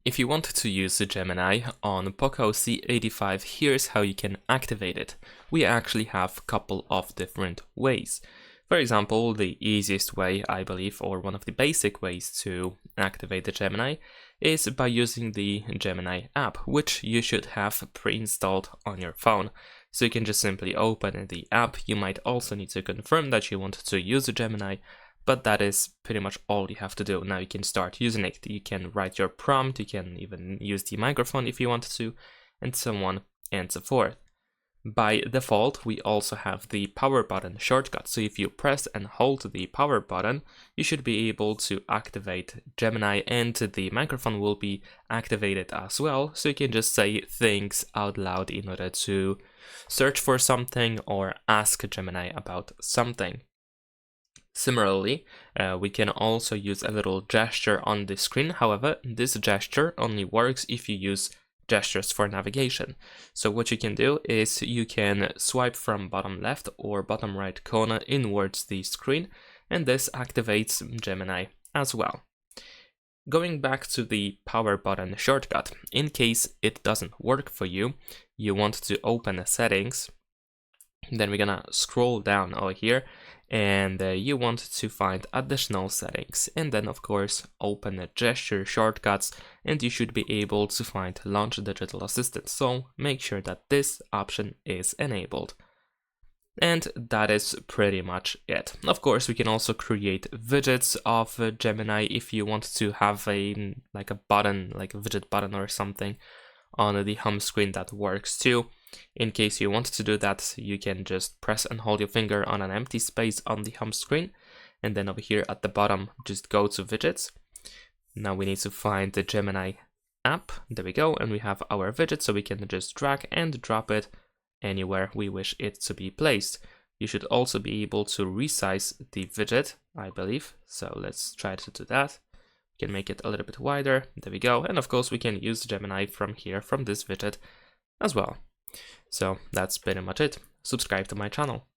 If you want to use the Gemini on POCO C85, here's how you can activate it. We actually have a couple of different ways. For example, the easiest way, I believe, or one of the basic ways to activate the Gemini is by using the Gemini app, which you should have pre-installed on your phone. So you can just simply open the app. You might also need to confirm that you want to use the Gemini, but that is pretty much all you have to do. Now you can start using it. You can write your prompt, you can even use the microphone if you want to, and so on and so forth. By default, we also have the power button shortcut. So if you press and hold the power button, you should be able to activate Gemini, and the microphone will be activated as well. So you can just say things out loud in order to search for something or ask Gemini about something. Similarly, we can also use a little gesture on the screen. However, this gesture only works if you use gestures for navigation. So what you can do is you can swipe from bottom left or bottom right corner inwards the screen, and this activates Gemini as well. Going back to the power button shortcut, in case it doesn't work for you, you want to open the settings, then we're gonna scroll down over here, and you want to find additional settings, and then of course open the gesture shortcuts, and you should be able to find launch digital assistant. So make sure that this option is enabled. And that is pretty much it. Of course, we can also create widgets of Gemini if you want to have a button, like a widget button or something on the home screen. That works too. In case you want to do that, you can just press and hold your finger on an empty space on the home screen, and then over here at the bottom, just go to widgets. Now we need to find the Gemini app. There we go, and we have our widget, so we can just drag and drop it anywhere we wish it to be placed. You should also be able to resize the widget, I believe. So let's try to do that. We can make it a little bit wider. There we go. And of course, we can use Gemini from here, from this widget as well. So that's pretty much it. Subscribe to my channel.